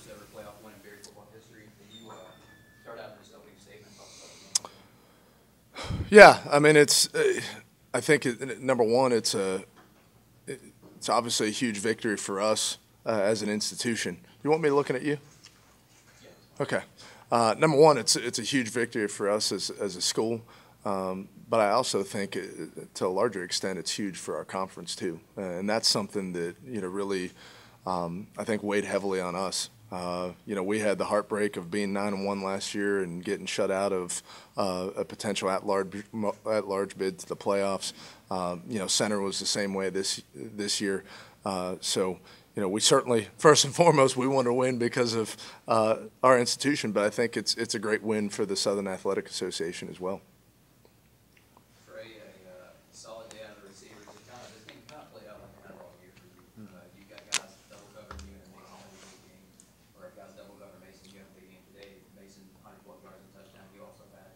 first ever playoff win in Berry football history. Can you start out in this opening statement? Talk about the game? Yeah, I mean, I think number one, it's obviously a huge victory for us as an institution. You want me looking at you? Yes. Okay. Number one, it's a huge victory for us as a school, but I also think to a larger extent it's huge for our conference too, and that's something that really I think weighed heavily on us. We had the heartbreak of being 9-1 last year and getting shut out of a potential at-large bid to the playoffs. Center was the same way this year. So we certainly, first and foremost, we want to win because of our institution, but I think it's a great win for the Southern Athletic Association as well. Trey, a solid day out of the receivers. This game kind of played out like an underdog year for you. You've got guys double covering you and Mason having a big game, or guys double covering Mason, you have a big game today. Mason, 112 yards and touchdown. You also had,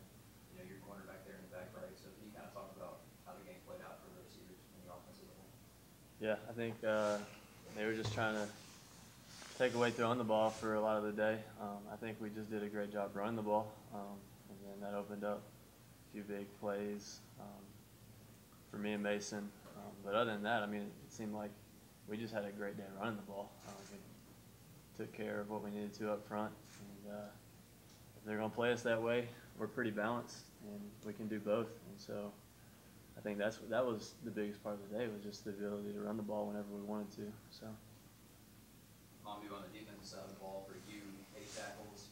your cornerback there in the back right. So can you kind of talk about how the game played out for the receivers and the offense as a whole? Yeah, I think they were just trying to take away throwing the ball for a lot of the day. I think we just did a great job running the ball, and then that opened up a few big plays for me and Mason. But other than that, I mean, it seemed like we just had a great day running the ball. We took care of what we needed to up front, and if they're going to play us that way, we're pretty balanced, and we can do both. And so I think that was the biggest part of the day, was just the ability to run the ball whenever we wanted to. So. On the defensive side of the ball, for you, 8 tackles,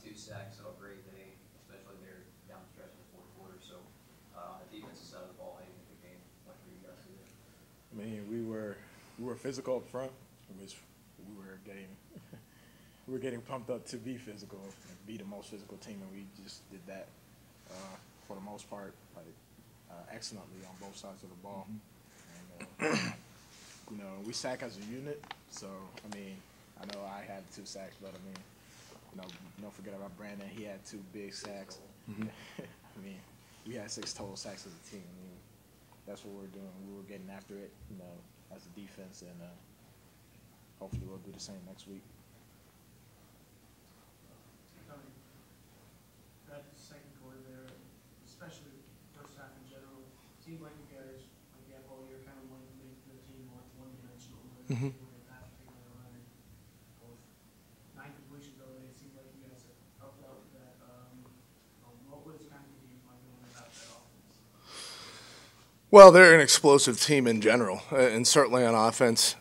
2 sacks, so a great day, especially there down the stretch in the fourth quarter. So on the defensive side of the ball, how do you think the game went for you guys today? I mean, we were physical up front, which we were getting pumped up to be physical, and be the most physical team, and we just did that for the most part, excellently on both sides of the ball. And, we sack as a unit, so, I mean, I know I had 2 sacks, but, I mean, don't forget about Brandon. He had 2 big sacks. Mm-hmm. I mean, we had 6 total sacks as a team. I mean, that's what we're doing. We were getting after it, as a defense, and hopefully we'll do the same next week. That second quarter there, especially first half in general, seemed like you guys, like you have all year, kind of wanted to make the team one-dimensional. Mm-hmm. Both 9 completions already, it seemed like you guys have helped out with that. What was kind of the game plan going about that offense? Well, they're an explosive team in general, and certainly on offense.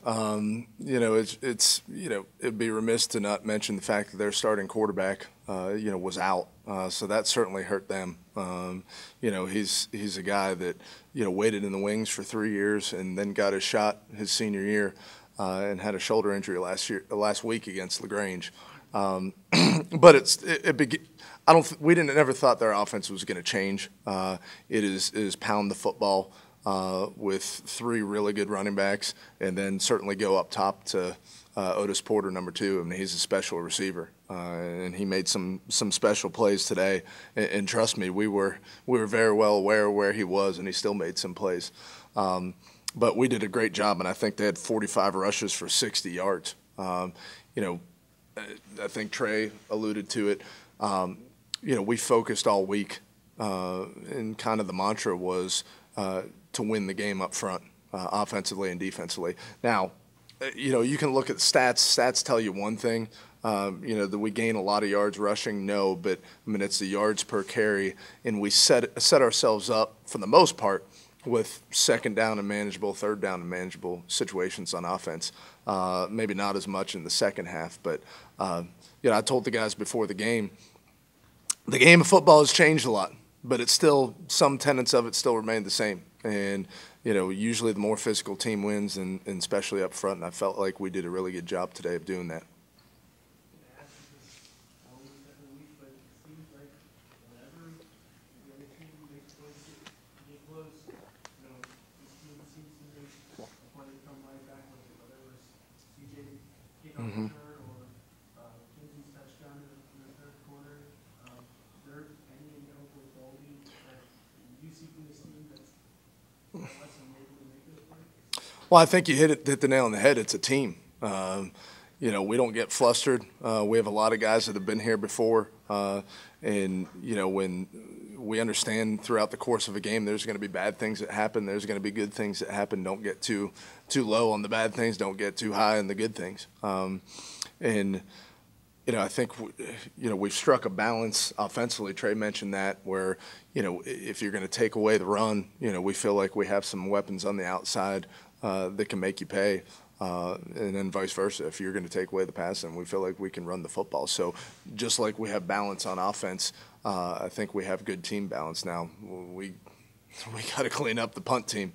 It'd be remiss to not mention the fact that their starting quarterback, was out, so that certainly hurt them. He's a guy that waited in the wings for 3 years and then got his shot his senior year, and had a shoulder injury last week against LaGrange. But we never thought their offense was going to change. It is pound the football with 3 really good running backs, and then certainly go up top to Otis Porter, number 2. I mean, he's a special receiver, and he made some special plays today. And trust me, we were very well aware of where he was, and he still made some plays. But we did a great job, and I think they had 45 rushes for 60 yards. I think Trey alluded to it. We focused all week, and kind of the mantra was to win the game up front, offensively and defensively. Now, you can look at the stats. Stats tell you one thing. That we gain a lot of yards rushing, no, but I mean it's the yards per carry, and we set ourselves up for the most part with 2nd down and manageable, 3rd down and manageable situations on offense. Maybe not as much in the second half, but I told the guys before the game of football has changed a lot, but it's still, some tenets of it still remain the same. And usually the more physical team wins, and especially up front. And I felt like we did a really good job today of doing that. Mm-hmm. Well, I think you hit the nail on the head. It's a team. we don't get flustered. We have a lot of guys that have been here before, and when we understand throughout the course of a game, there's going to be bad things that happen. There's going to be good things that happen. Don't get too low on the bad things. Don't get too high on the good things. And I think we've struck a balance offensively. Trey mentioned that, where if you're going to take away the run, we feel like we have some weapons on the outside that can make you pay. And then vice versa. If you're going to take away the passing, we feel like we can run the football. So just like we have balance on offense, I think we have good team balance now. We got to clean up the punt team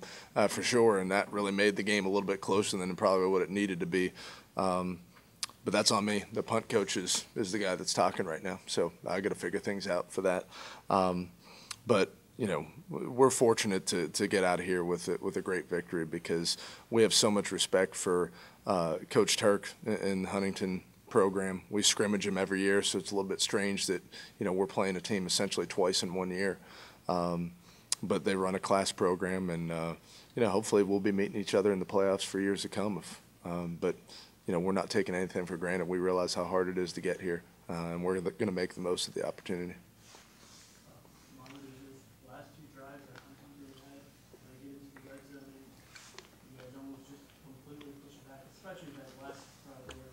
for sure, and that really made the game a little bit closer than probably what it needed to be. But that's on me. The punt coach is the guy that's talking right now, so I got to figure things out for that. But we're fortunate to get out of here with a great victory, because we have so much respect for Coach Turk in the Huntington program. We scrimmage him every year, so it's a little bit strange that we're playing a team essentially twice in 1 year. But they run a class program, and hopefully we'll be meeting each other in the playoffs for years to come. But we're not taking anything for granted. We realize how hard it is to get here, and we're going to make the most of the opportunity. Last two drives that Huntington had, when they get into the red zone, you guys almost just completely push it back, especially that last drive where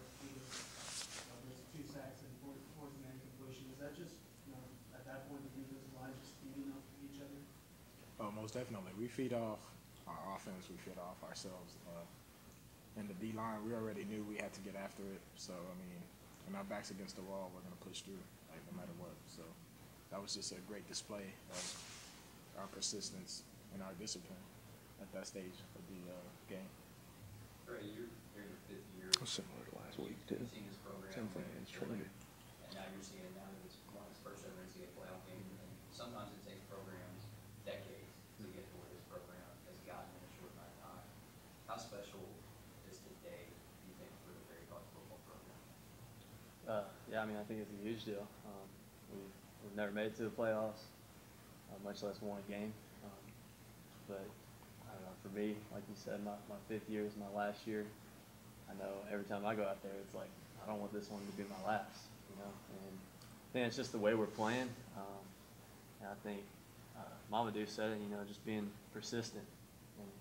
there's 2 sacks and fourth man completion. Is that just, at that point, the defensive line just feeding off each other? Most definitely. We feed off our offense. We feed off ourselves. And the D-line, we already knew we had to get after it. So, when our back's against the wall, we're going to push through, no matter what. So that was just a great display of our persistence and our discipline at that stage of the game. Trey, you're in your 5th year. Similar to last week, too. You've seen this program. Same thing as Trinity. And now you're seeing it now that it's won its first ever NCAA playoff game. And sometimes it takes programs decades to get to where this program has gotten in a short amount of time. How special is today, do you think, for the Berry College football program? Yeah, I think it's a huge deal. We've never made it to the playoffs, much less won a game. But I don't know, for me, like you said, my 5th year is my last year. I know every time I go out there, it's like, I don't want this one to be my last, And I think it's just the way we're playing. And I think Mamadou said it, just being persistent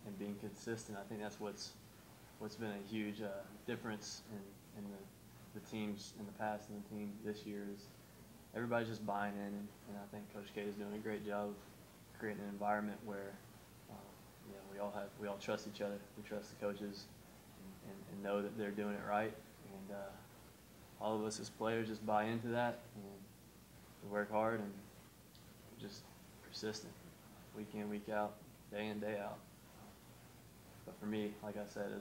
and being consistent. I think that's what's been a huge difference in the teams in the past and the team this year is everybody's just buying in, and I think Coach K is doing a great job of creating an environment where we all trust each other. We trust the coaches and know that they're doing it right, and all of us as players just buy into that, and we work hard and we're just persistent, week in, week out, day in, day out. But for me, like I said,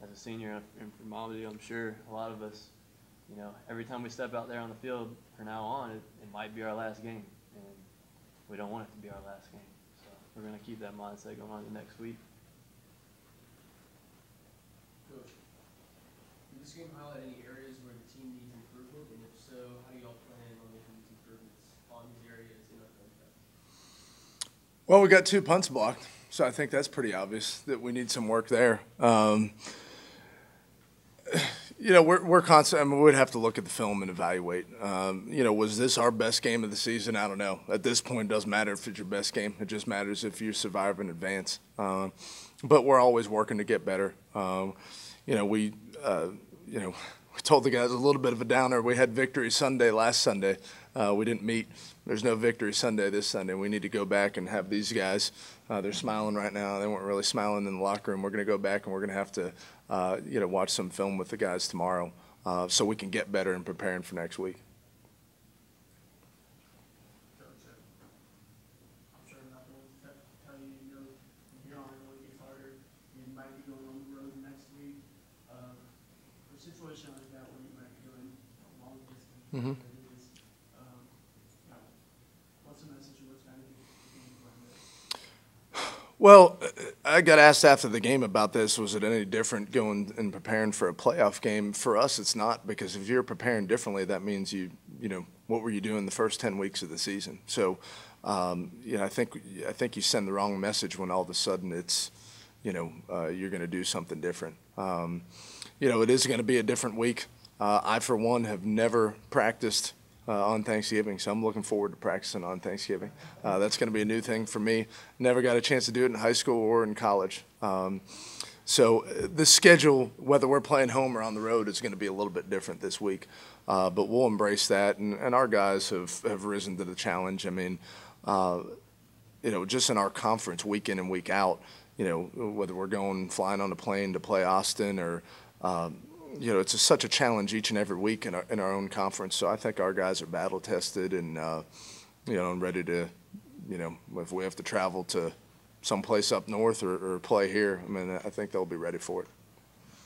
as a senior and for Mamadou, I'm sure a lot of us, every time we step out there on the field from now on, it might be our last game, and we don't want it to be our last game. So we're going to keep that mindset going on to next week. Coach, did this game highlight any areas where the team needs improvement? And if so, how do y'all plan on making these improvements on these areas in our contract? Well, we got 2 punts blocked, so I think that's pretty obvious that we need some work there. We're constant. We'd have to look at the film and evaluate. Was this our best game of the season? I don't know. At this point, it doesn't matter if it's your best game. It just matters if you survive and advance. But we're always working to get better. We told the guys a little bit of a downer. We had victory Sunday last Sunday. We didn't meet. There's no victory Sunday this Sunday. We need to go back and have these guys. They're smiling right now. They weren't really smiling in the locker room. We're going to go back and we're going to have to, watch some film with the guys tomorrow so we can get better in preparing for next week. Coach, I'm sure I'm not going to tell you, from here on it really gets harder. You might be going on the road next week. For a situation like that where you might be going a long distance, Mm-hmm. what's the message you what's kind of being planned? Well, I got asked after the game about this. Was it any different going and preparing for a playoff game? For us, it's not, because if you're preparing differently, that means what were you doing the first 10 weeks of the season? So, I think you send the wrong message when all of a sudden it's, you're going to do something different. you know, it is going to be a different week. I, for one, have never practiced on Thanksgiving, so I'm looking forward to practicing on Thanksgiving. That's going to be a new thing for me. Never got a chance to do it in high school or in college. So the schedule, whether we're playing home or on the road, is going to be a little bit different this week. But we'll embrace that, and our guys have risen to the challenge. I mean, you know, just in our conference, week in and week out, you know, whether we're flying on a plane to play Austin or, you know, it's such a challenge each and every week in our own conference. So I think our guys are battle tested and, you know, and ready to, you know, if we have to travel to someplace up north or play here, I mean, I think they'll be ready for it.